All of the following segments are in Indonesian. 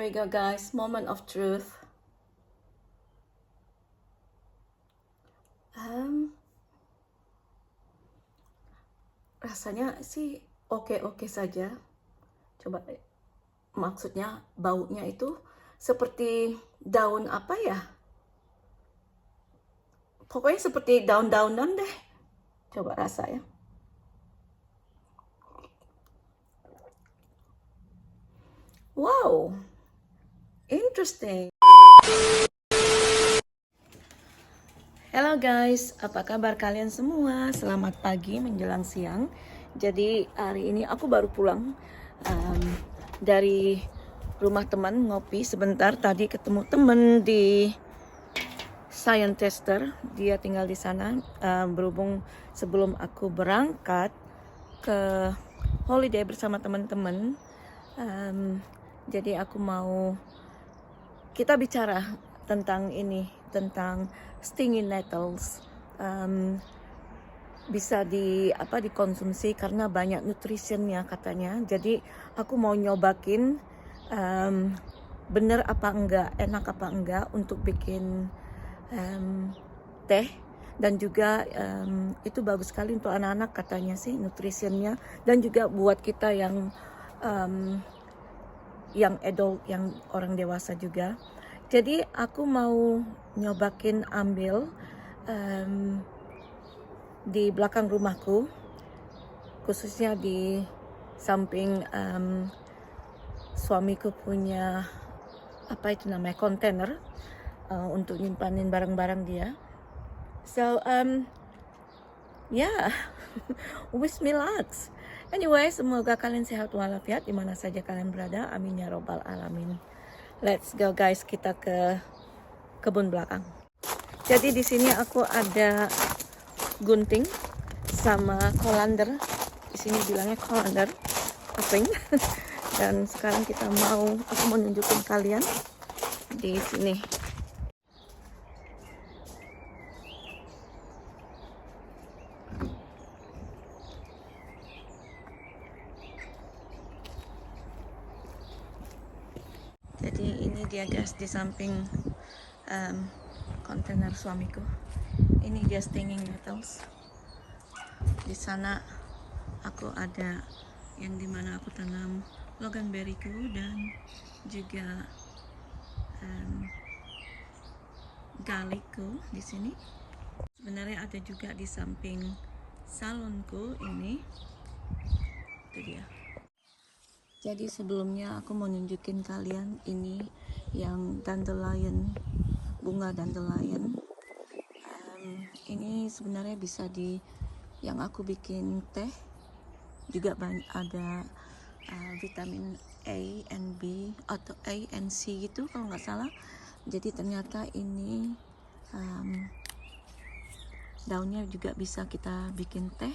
we go guys, moment of truth. Rasanya sih oke-oke saja. Coba maksudnya baunya itu seperti daun apa ya? Pokoknya seperti daun-daunan deh. Coba rasa ya. Wow, interesting. Hello guys, apa kabar kalian semua? Selamat pagi menjelang siang. Jadi hari ini aku baru pulang dari rumah teman ngopi sebentar. Tadi ketemu temen di Scientester, dia tinggal di sana. Berhubung sebelum aku berangkat ke holiday bersama teman-teman, jadi aku mau kita bicara tentang ini, tentang stinging nettles. Bisa dikonsumsi karena banyak nutritionnya katanya. Jadi aku mau nyobakin bener apa enggak, enak apa enggak untuk bikin teh. Dan juga itu bagus sekali untuk anak-anak katanya sih nutritionnya, dan juga buat kita yang adult, yang orang dewasa juga. Jadi aku mau nyobakin ambil di belakang rumahku, khususnya di samping suamiku punya kontainer untuk nyimpanin barang-barang dia. So yeah, wish me luck. Anyway, semoga kalian sehat walafiat di mana saja kalian berada. Amin ya robbal alamin. Let's go guys, kita ke kebun belakang. Jadi di sini aku ada gunting sama kolander. Di sini bilangnya kolander, keping. Dan sekarang aku mau nunjukin kalian di sini. Jadi ini dia guys, di samping kontainer suamiku. Ini dia stinging nettles. Di sana aku ada yang dimana aku tanam loganberryku dan juga garlicku di sini. Sebenarnya ada juga di samping salonku ini. Itu dia. Jadi sebelumnya aku mau nunjukin kalian ini yang dandelion, bunga dandelion. Ini sebenarnya bisa yang aku bikin teh. Juga ada vitamin A and B atau A and C gitu kalau nggak salah. Jadi ternyata ini daunnya juga bisa kita bikin teh,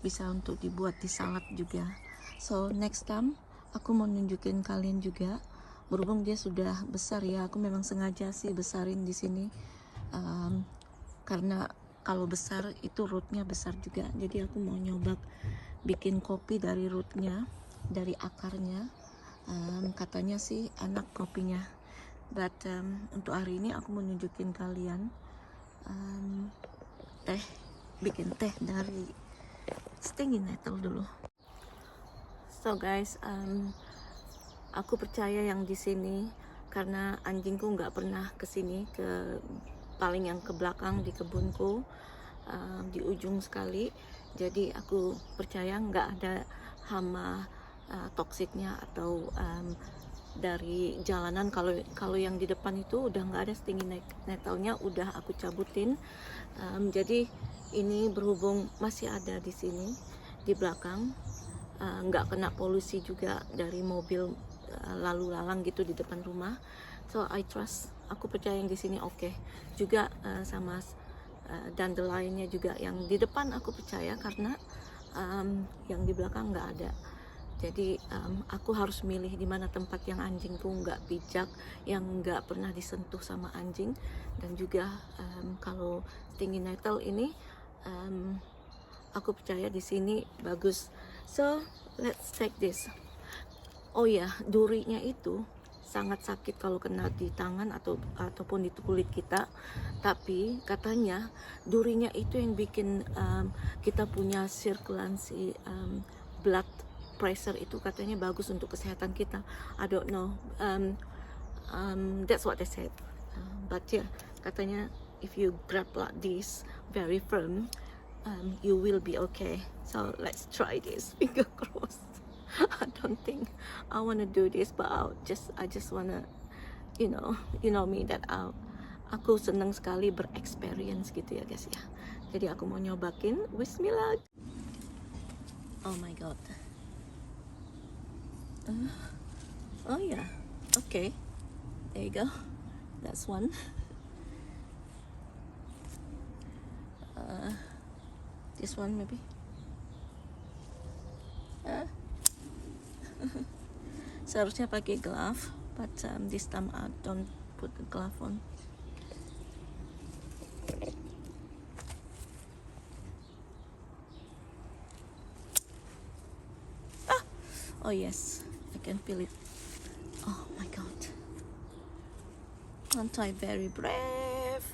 bisa untuk dibuat di salad juga. So next time aku mau nunjukin kalian juga, berhubung dia sudah besar ya, aku memang sengaja sih besarin di sini karena kalau besar itu rootnya besar juga. Jadi aku mau nyoba bikin kopi dari rootnya, dari akarnya. Katanya sih enak kopinya. But untuk hari ini aku mau nunjukin kalian bikin teh dari stinging nettle dulu. So guys, aku percaya yang di sini karena anjingku nggak pernah kesini, paling yang ke belakang di kebunku, di ujung sekali. Jadi aku percaya nggak ada hama toksiknya atau dari jalanan. Kalau yang di depan itu udah nggak ada stinging nettle-nya, udah aku cabutin. Jadi ini berhubung masih ada di sini di belakang, nggak kena polusi juga dari mobil lalu lalang gitu di depan rumah. So I trust, aku percaya yang di sini oke. Juga sama dandelionnya juga yang di depan aku percaya karena yang di belakang nggak ada. Jadi aku harus milih di mana tempat yang anjingku nggak pijak, yang nggak pernah disentuh sama anjing. Dan juga kalau stinging nettle ini aku percaya di sini bagus. So let's take this. Oh ya, durinya itu sangat sakit kalau kena di tangan ataupun di kulit kita. Tapi katanya durinya itu yang bikin kita punya sirkulasi blood pressure itu katanya bagus untuk kesehatan kita. I don't know. That's what they said. But yeah, katanya if you grab like this very firm, you will be okay. So let's try this. Finger crossed. I don't think I wanna do this, but I just wanna, you know me that aku senang sekali berexperience gitu ya guys ya. Jadi aku mau nyobakin. Bismillah. Oh my god. Oh yeah. Okay. There you go. That's one. This one maybe. Seharusnya pakai glove, but this time I don't put the glove on. Oh yes, I can feel it. Oh my god. Aren't I very brave?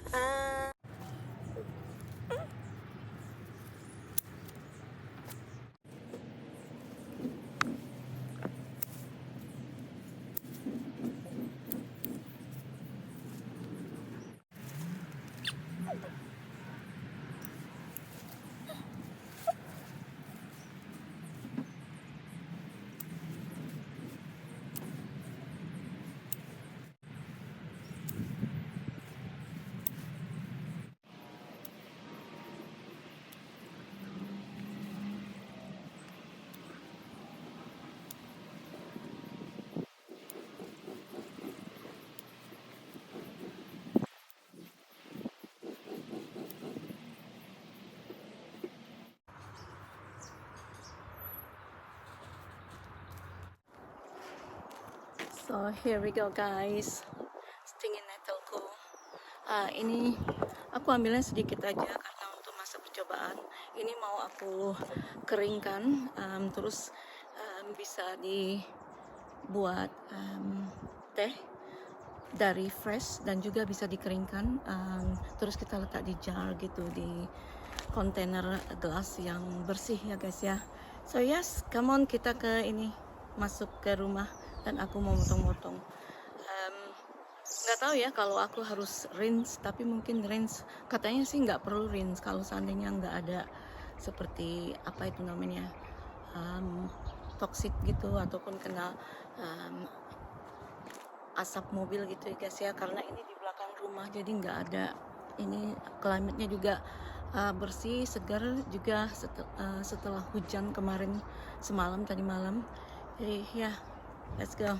So here we go guys, stinging nettleku. Ini aku ambilnya sedikit aja karena untuk masa percobaan. Ini mau aku keringkan, terus bisa dibuat teh dari fresh dan juga bisa dikeringkan. Terus kita letak di jar gitu, di kontainer gelas yang bersih ya guys ya. So yes, come on kita ke ini, masuk ke rumah. Dan aku mau motong-motong. Nggak tahu ya kalau aku harus rinse, tapi mungkin rinse katanya sih nggak perlu rinse kalau seandainya nggak ada seperti apa itu namanya toxic gitu ataupun kena asap mobil gitu ya guys ya, karena ini di belakang rumah jadi nggak ada ini, climate-nya juga bersih, segar juga setelah hujan kemarin semalam tadi malam. Jadi ya, let's go.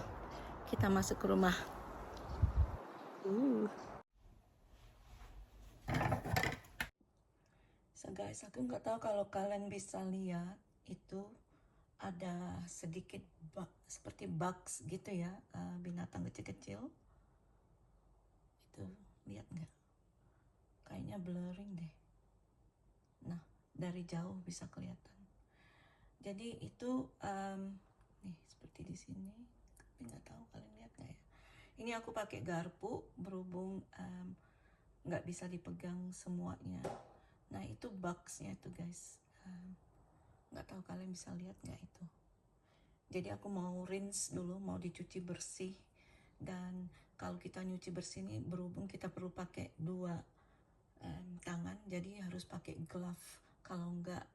Kita masuk ke rumah. So guys, aku nggak tahu kalau kalian bisa lihat itu ada sedikit seperti bugs gitu ya, binatang kecil-kecil. Itu lihat nggak? Kayaknya blurring deh. Nah, dari jauh bisa kelihatan. Jadi itu nih seperti di sini. Tapi nggak tahu kalian lihat nggak ya? Ini aku pakai garpu berhubung nggak bisa dipegang semuanya. Nah itu bugsnya itu guys. Nggak tahu kalian bisa lihat nggak itu. Jadi aku mau rinse dulu, mau dicuci bersih. Dan kalau kita nyuci bersih ini berhubung kita perlu pakai dua tangan, jadi harus pakai glove. Kalau nggak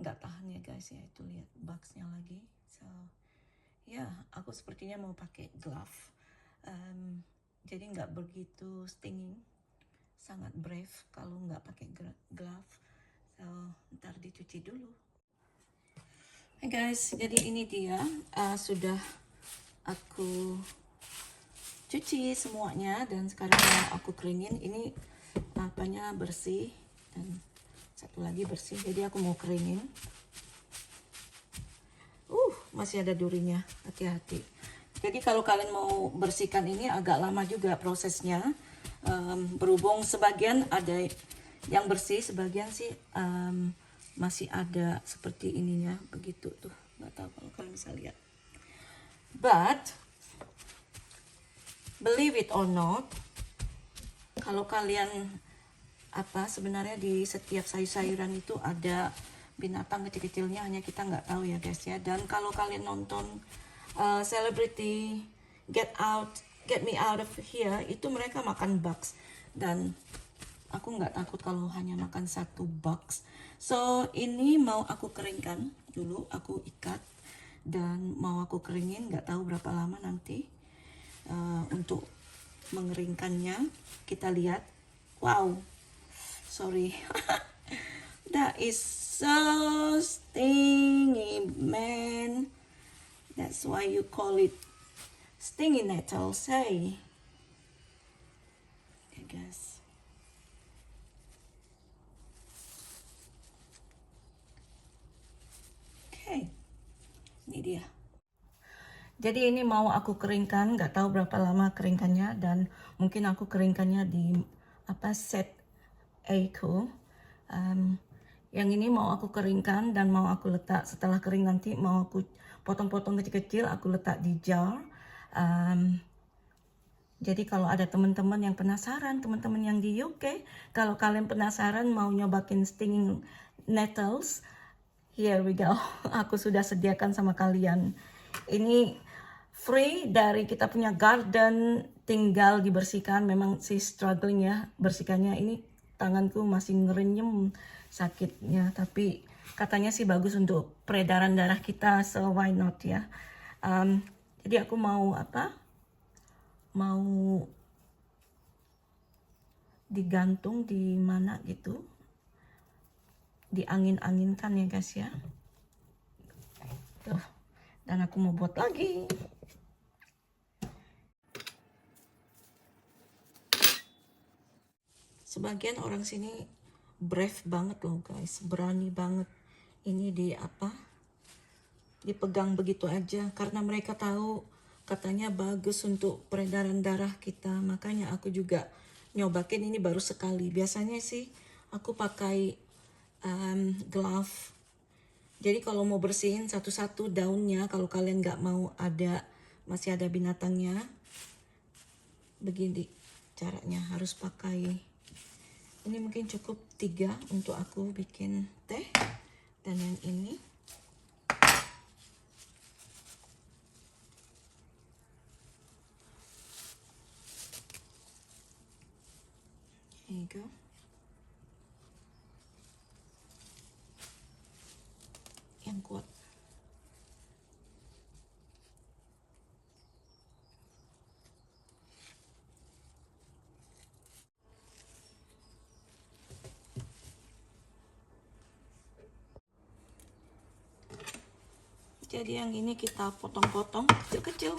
tahan ya guys ya. Itu lihat bugsnya lagi. So ya, aku sepertinya mau pakai glove. Jadi nggak begitu stinging. Sangat brave kalau nggak pakai glove. So ntar dicuci dulu. Hai guys, jadi ini dia sudah aku cuci semuanya dan sekarang mau aku keringin. Ini apanya bersih dan satu lagi bersih, jadi aku mau keringin. Masih ada durinya, hati-hati. Jadi kalau kalian mau bersihkan ini agak lama juga prosesnya. Berhubung sebagian ada yang bersih, sebagian sih masih ada seperti ininya begitu tuh. Nggak tahu kalau kalian bisa lihat. But believe it or not, kalau kalian sebenarnya di setiap sayur-sayuran itu ada binatang kecil-kecilnya, hanya kita nggak tahu ya guys ya. Dan kalau kalian nonton Celebrity Get Me Out of Here, itu mereka makan bugs, dan aku nggak takut kalau hanya makan satu box. So ini mau aku keringkan dulu, aku ikat dan mau aku keringin, nggak tahu berapa lama nanti untuk mengeringkannya. Kita lihat. Wow, sorry. That is so stingy, man. That's why you call it stingy nettles, hey. Okay guys. Ini dia. Jadi ini mau aku keringkan, nggak tahu berapa lama keringkannya, dan mungkin aku keringkannya di set Eiko. Yang ini mau aku keringkan dan mau aku letak, setelah kering nanti mau aku potong-potong kecil-kecil, aku letak di jar. Jadi kalau ada teman-teman yang penasaran, teman-teman yang di UK, kalau kalian penasaran mau nyobain stinging nettles, here we go. Aku sudah sediakan sama kalian. Ini free dari kita punya garden, tinggal dibersihkan. Memang sih struggling ya bersihkannya. Ini tanganku masih ngerenyem sakitnya, tapi katanya sih bagus untuk peredaran darah kita, so why not ya. Jadi aku mau mau digantung di mana gitu, diangin-anginkan ya guys ya. Tuh. Dan aku mau buat lagi. Sebagian orang sini brave banget loh guys, berani banget ini dipegang begitu aja, karena mereka tahu katanya bagus untuk peredaran darah kita. Makanya aku juga nyobain ini baru sekali. Biasanya sih aku pakai glove. Jadi kalau mau bersihin satu-satu daunnya, kalau kalian nggak mau masih ada binatangnya, begini caranya, harus pakai. Ini mungkin cukup 3 untuk aku bikin teh. Dan yang ini here you go. Yang kuat. Jadi yang ini kita potong-potong kecil-kecil.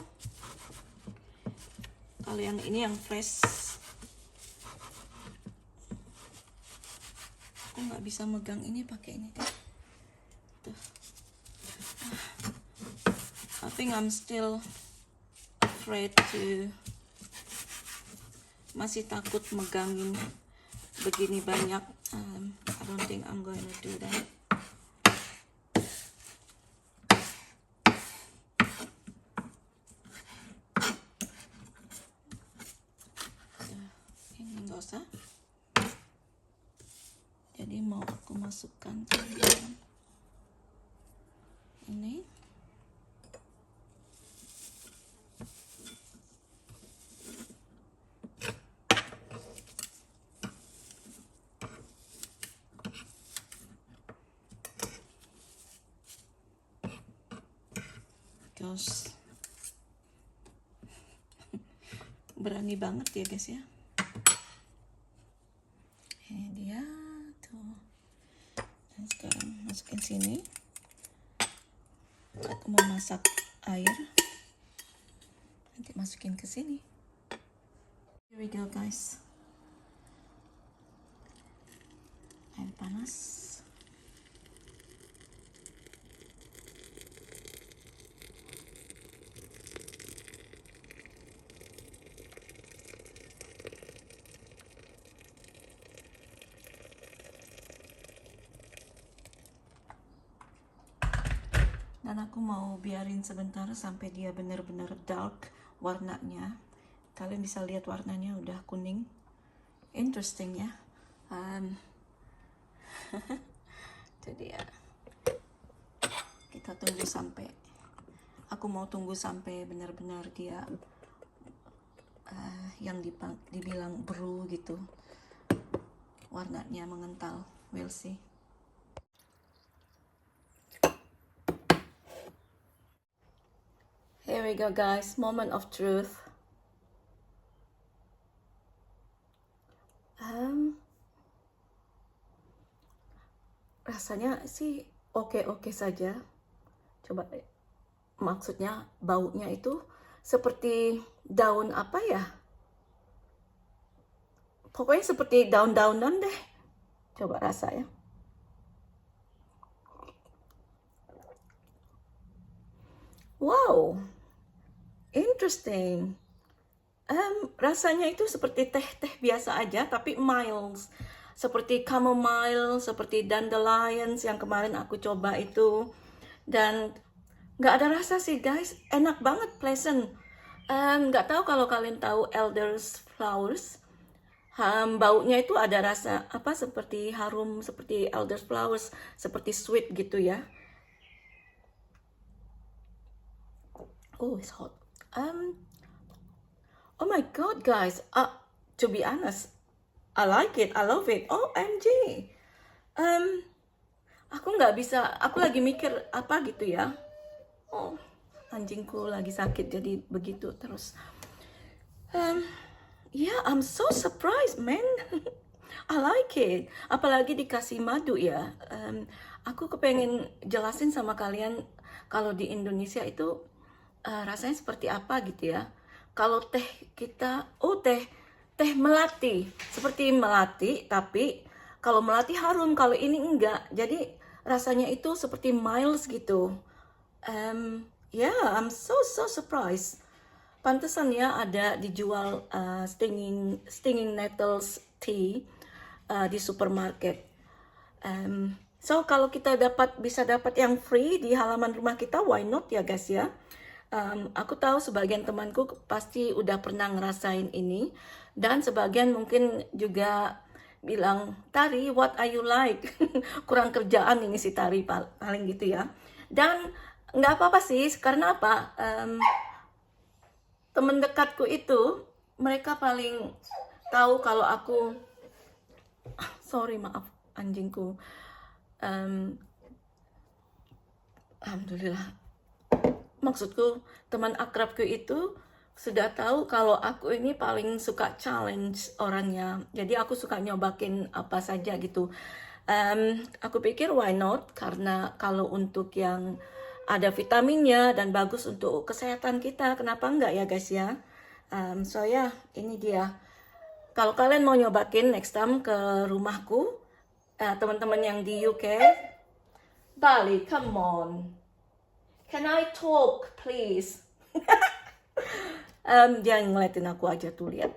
Kalau yang ini yang fresh, aku nggak bisa megang ini pakai ini deh. Tuh. I think I'm still afraid to, masih takut megangin begini banyak. I don't think I'm going to do that. Jadi mau aku masukkan ke dalam ini. Terus berani banget ya guys ya. Ini dia tuh. Dan sekarang masukin sini. Aku mau masak air, nanti masukin ke sini. Here we go guys. Air panas. Dan aku mau biarin sebentar sampai dia benar-benar dark warnanya. Kalian bisa lihat warnanya udah kuning. Interesting ya. Itu dia. Kita tunggu sampai, aku mau tunggu sampai benar-benar dia yang dibilang brew gitu, warnanya mengental. We'll see. Here we go guys, moment of truth. Rasanya sih oke-oke saja. Coba, maksudnya baunya itu seperti daun apa ya? Pokoknya seperti daun-daunan deh. Coba rasa ya. Wow, interesting. Rasanya itu seperti teh-teh biasa aja, tapi mild. Seperti chamomile, seperti dandelions yang kemarin aku coba itu. Dan nggak ada rasa sih guys, enak banget, pleasant. Nggak tahu kalau kalian tahu elders flowers. Baunya itu ada rasa apa, seperti harum, seperti elders flowers, seperti sweet gitu ya. Oh, it's hot. Oh my god guys, to be honest, I like it, I love it. OMG. Aku nggak bisa, aku lagi mikir apa gitu ya. Oh, anjingku lagi sakit jadi begitu terus. Yeah, I'm so surprised, man. I like it. Apalagi dikasih madu ya. Aku kepengen jelasin sama kalian kalau di Indonesia itu rasanya seperti apa gitu ya. Kalau teh kita, teh melati, seperti melati, tapi kalau melati harum, kalau ini enggak. Jadi rasanya itu seperti mild gitu. Yeah, I'm so surprised. Pantesan ya ada dijual stinging nettles tea di supermarket. So kalau kita bisa dapat yang free di halaman rumah kita, why not ya guys ya. Aku tahu sebagian temanku pasti udah pernah ngerasain ini, dan sebagian mungkin juga bilang, Tari, what are you like? Kurang kerjaan ini si Tari, paling gitu ya. Dan nggak apa-apa sih, karena apa? Temen dekatku itu, mereka paling tahu kalau aku, sorry maaf anjingku, alhamdulillah. Maksudku, teman akrabku itu sudah tahu kalau aku ini paling suka challenge orangnya. Jadi aku suka nyobakin apa saja gitu. Aku pikir why not? Karena kalau untuk yang ada vitaminnya dan bagus untuk kesehatan kita, kenapa enggak ya guys ya? So ya, ini dia. Kalau kalian mau nyobakin next time ke rumahku, teman-teman yang di UK, Bali, come on. Can I talk, please? Dia ngeliatin aku aja tuh, lihat.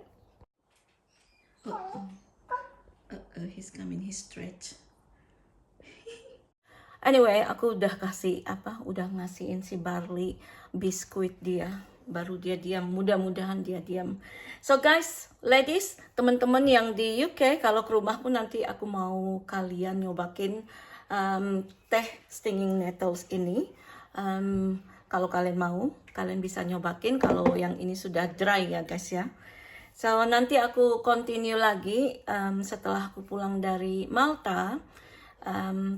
He's coming, he's stretch. Anyway, aku udah udah ngasihin si Barley biskuit dia. Baru dia diam, mudah-mudahan dia diam. So guys, ladies, teman-teman yang di UK, kalau ke rumahku nanti aku mau kalian nyobakin teh stinging nettles ini. Kalau kalian mau, kalian bisa nyobakin. Kalau yang ini sudah dry ya guys ya. So nanti aku continue lagi setelah aku pulang dari Malta,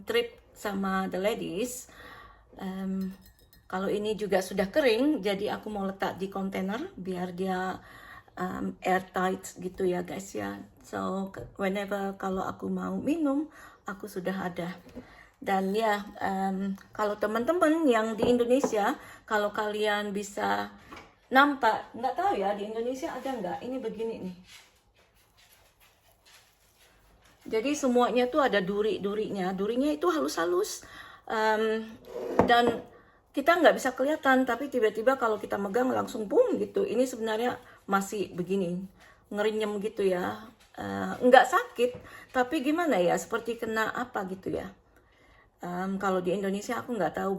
trip sama the ladies. Kalau ini juga sudah kering, jadi aku mau letak di kontainer biar dia airtight gitu ya guys ya. So whenever kalau aku mau minum, aku sudah ada. Dan ya, kalau teman-teman yang di Indonesia, kalau kalian bisa nampak, nggak tahu ya di Indonesia ada nggak, ini begini nih. Jadi semuanya tuh ada durinya itu halus-halus, dan kita nggak bisa kelihatan, tapi tiba-tiba kalau kita megang langsung boom gitu. Ini sebenarnya masih begini, ngerinyem gitu ya, nggak sakit, tapi gimana ya, seperti kena apa gitu ya. Kalau di Indonesia aku nggak tahu,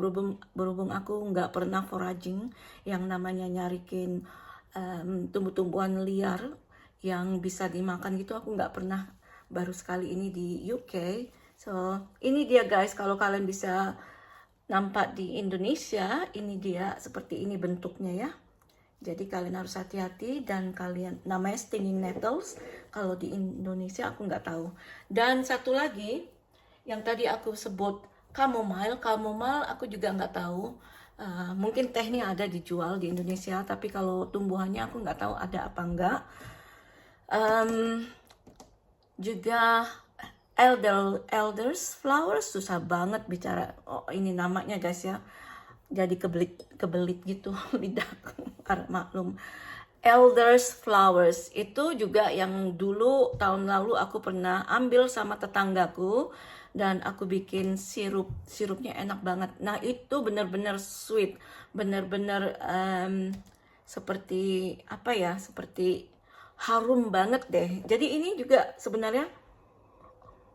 berhubung aku nggak pernah foraging yang namanya nyarikin tumbuh-tumbuhan liar yang bisa dimakan gitu aku nggak pernah, baru sekali ini di UK. So ini dia guys, kalau kalian bisa nampak di Indonesia, ini dia seperti ini bentuknya ya. Jadi kalian harus hati-hati, dan kalian namanya stinging nettles. Kalau di Indonesia aku nggak tahu. Dan satu lagi yang tadi aku sebut chamomile aku juga nggak tahu. Mungkin tehnya ada dijual di Indonesia, tapi kalau tumbuhannya aku nggak tahu ada apa enggak. Juga elders flowers, susah banget bicara ini namanya guys ya, jadi kebelit gitu lidahku, maklum. Elders flowers itu juga yang dulu tahun lalu aku pernah ambil sama tetanggaku, dan aku bikin sirupnya enak banget. Nah itu bener-bener sweet, bener-bener seperti apa ya, seperti harum banget deh. Jadi ini juga sebenarnya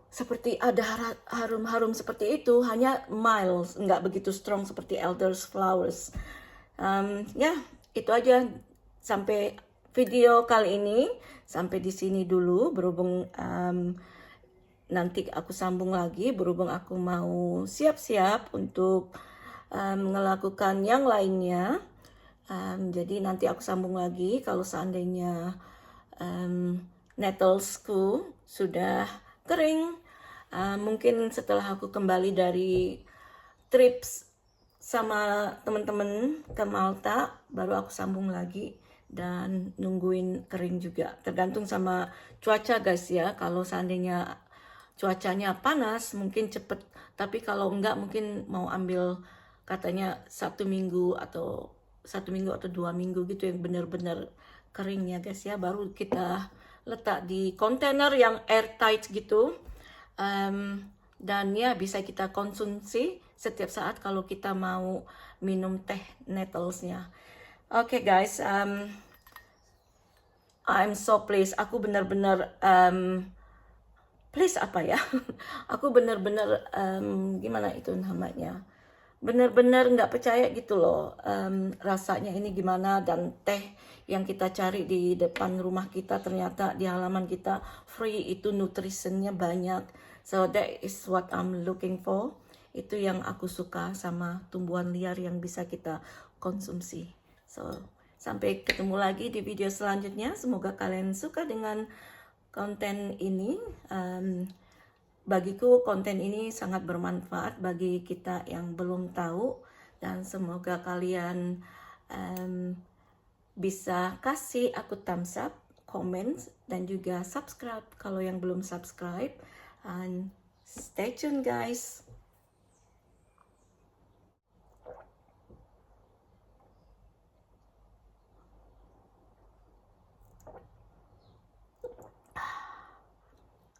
seperti ada harum-harum seperti itu, hanya mild, nggak begitu strong seperti elders flowers. Ya itu aja sampai video kali ini, sampai di sini dulu. Berhubung nanti aku sambung lagi, berhubung aku mau siap-siap untuk melakukan yang lainnya. Jadi nanti aku sambung lagi kalau seandainya nettlesku sudah kering. Mungkin setelah aku kembali dari trips sama teman-teman ke Malta, baru aku sambung lagi dan nungguin kering juga. Tergantung sama cuaca guys ya. Kalau seandainya cuacanya panas mungkin cepet, tapi kalau enggak mungkin mau ambil katanya 1 minggu atau 2 minggu gitu yang benar-benar kering ya guys ya, baru kita letak di kontainer yang airtight gitu. Dan ya bisa kita konsumsi setiap saat kalau kita mau minum teh nettlesnya. Oke guys, I'm so pleased. Aku benar-benar please apa ya? Aku benar-benar gimana itu namanya? Benar-benar nggak percaya gitu loh, rasanya ini gimana. Dan teh yang kita cari di depan rumah kita ternyata di halaman kita free, itu nutritionnya banyak. So that is what I'm looking for. Itu yang aku suka sama tumbuhan liar yang bisa kita konsumsi. So sampai ketemu lagi di video selanjutnya. Semoga kalian suka dengan konten ini. Bagiku konten ini sangat bermanfaat bagi kita yang belum tahu, dan semoga kalian bisa kasih aku thumbs up, comment, dan juga subscribe kalau yang belum subscribe. And stay tuned guys.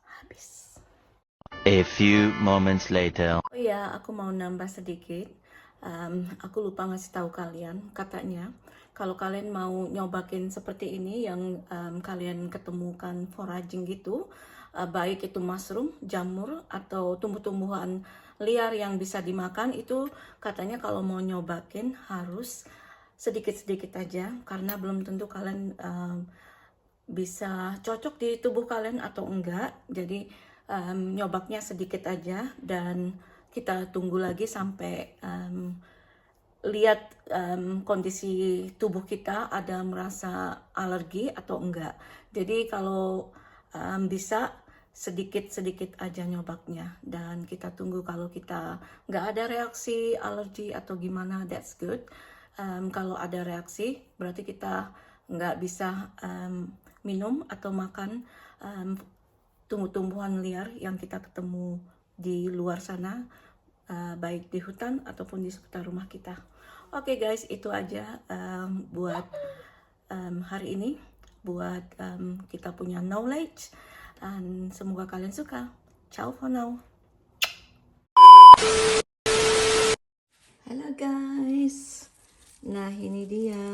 Habis. A few moments later. Oh ya, aku mau nambah sedikit. Aku lupa ngasih tahu kalian, katanya kalau kalian mau nyobakin seperti ini yang kalian ketemukan foraging gitu, baik itu mushroom, jamur, atau tumbuh-tumbuhan liar yang bisa dimakan, itu katanya kalau mau nyobakin harus sedikit-sedikit aja, karena belum tentu kalian bisa cocok di tubuh kalian atau enggak. Jadi nyobaknya sedikit aja, dan kita tunggu lagi sampai lihat kondisi tubuh kita ada merasa alergi atau enggak. Jadi kalau bisa sedikit-sedikit aja nyobaknya, dan kita tunggu. Kalau kita nggak ada reaksi alergi atau gimana, that's good. Kalau ada reaksi berarti kita nggak bisa minum atau makan tumbuh-tumbuhan liar yang kita ketemu di luar sana, baik di hutan ataupun di sekitar rumah kita. Oke guys, itu aja buat hari ini, buat kita punya knowledge, dan semoga kalian suka. Ciao for now. Halo guys, nah ini dia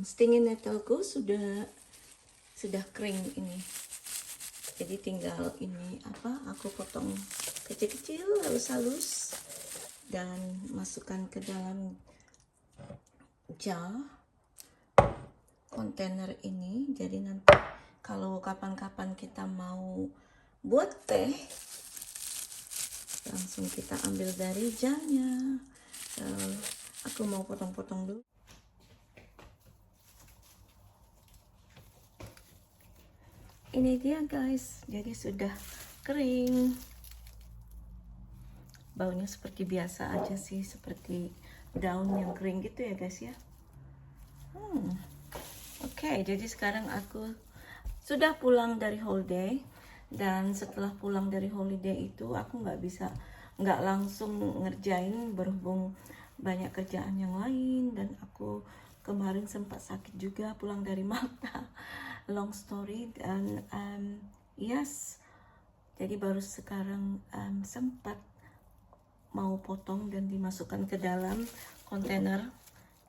stinging nettleku sudah kering ini. Jadi tinggal ini aku potong kecil-kecil, halus-halus, dan masukkan ke dalam jar. kontainer ini, jadi nanti kalau kapan-kapan kita mau buat teh, langsung kita ambil dari jarnya. So, aku mau potong-potong dulu. Ini dia guys, jadi sudah kering. Baunya seperti biasa aja sih, seperti daun yang kering gitu ya guys ya. Oke, jadi sekarang aku sudah pulang dari holiday, dan setelah pulang dari holiday itu aku nggak langsung ngerjain, berhubung banyak kerjaan yang lain, dan aku kemarin sempat sakit juga pulang dari Malta. Long story, dan yes, jadi baru sekarang sempat mau potong dan dimasukkan ke dalam kontainer,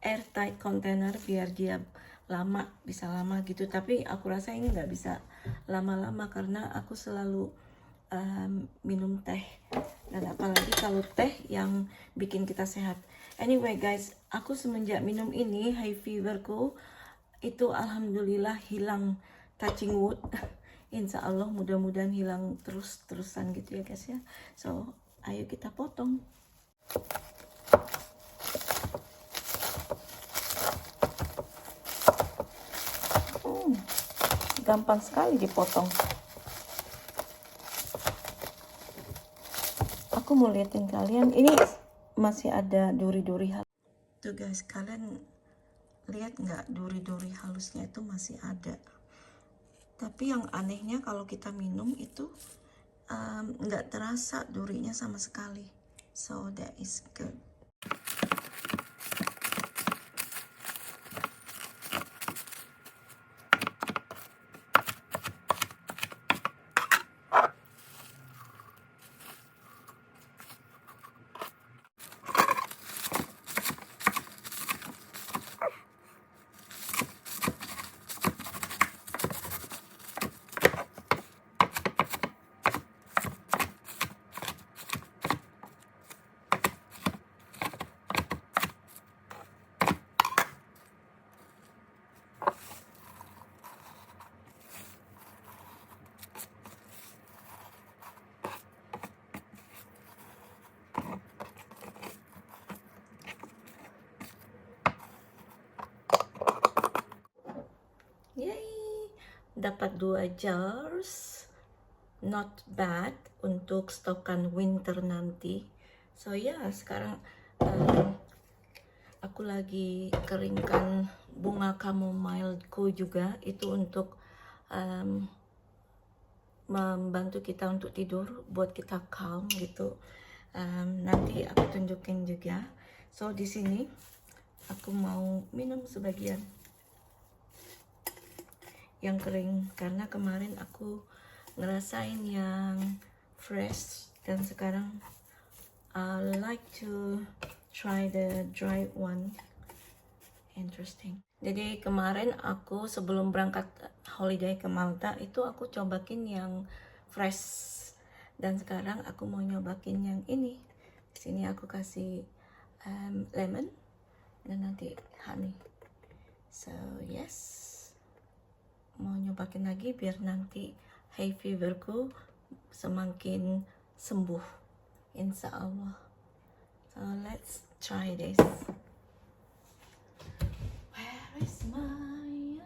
airtight container, biar dia bisa lama gitu. Tapi aku rasa ini nggak bisa lama-lama karena aku selalu minum teh, dan apalagi kalau teh yang bikin kita sehat. Anyway guys, aku semenjak minum ini, high feverku itu alhamdulillah hilang, touching wood. Insya Allah mudah-mudahan hilang terus-terusan gitu ya guys ya. So ayo kita potong. Gampang sekali dipotong. Aku mau liatin kalian, ini masih ada duri-duri halus. Tuh guys, kalian lihat nggak, duri-duri halusnya itu masih ada. Tapi yang anehnya kalau kita minum itu nggak terasa durinya sama sekali. So that is good. Yay, dapat 2 jars, not bad untuk stokan winter nanti. So ya, sekarang aku lagi keringkan bunga chamomile-ku juga, itu untuk membantu kita untuk tidur, buat kita calm gitu. Nanti aku tunjukin juga. So di sini aku mau minum sebagian yang kering karena kemarin aku ngerasain yang fresh, dan sekarang I like to try the dry one. Interesting. Jadi kemarin aku sebelum berangkat holiday ke Malta itu aku cobain yang fresh, dan sekarang aku mau nyobain yang ini. Di sini aku kasih lemon dan nanti honey. So yes, mau nyobain lagi biar nanti hay feverku semakin sembuh, insya Allah. So let's try this. Where is my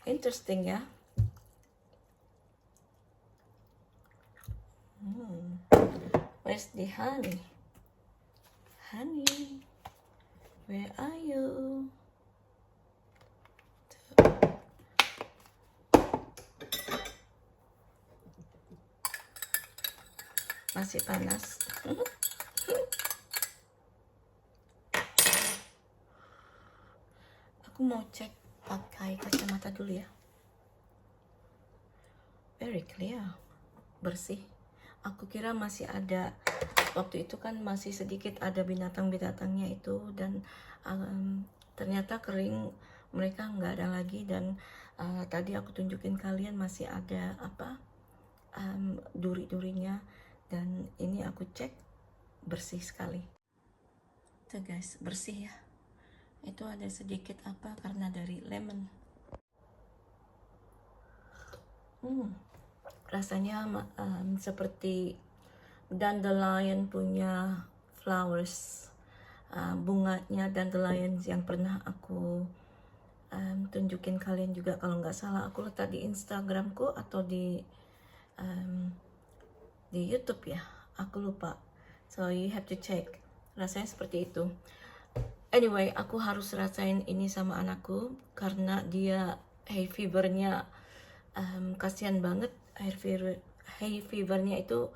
interesting ya. Where's the honey? Honey, where are you? Masih panas. Aku mau cek pakai kacamata dulu ya. Very clear, bersih. Aku kira masih ada, waktu itu kan masih sedikit ada binatang-binatangnya itu, dan ternyata kering, mereka nggak ada lagi. Dan tadi aku tunjukin kalian masih ada duri-durinya, dan ini aku cek bersih sekali. Tuh guys, bersih ya. Itu ada sedikit apa karena dari lemon. Rasanya seperti dandelion punya flowers, bunganya dandelion yang pernah aku tunjukin kalian juga, kalau nggak salah aku letak di Instagramku atau di YouTube ya, aku lupa, so you have to check. Rasanya seperti itu. Anyway, aku harus rasain ini sama anakku karena dia hay fevernya, kasihan banget. Hay fevernya itu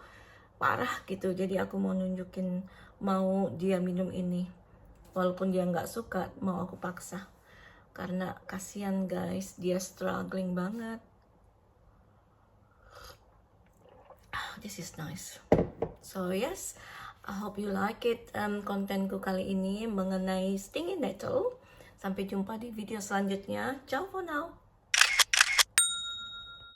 parah gitu, jadi aku mau nunjukin, mau dia minum ini walaupun dia nggak suka, mau aku paksa karena kasihan guys, dia struggling banget. This is nice. So yes, I hope you like it, kontenku kali ini mengenai stinging nettle. Sampai jumpa di video selanjutnya. Ciao for now.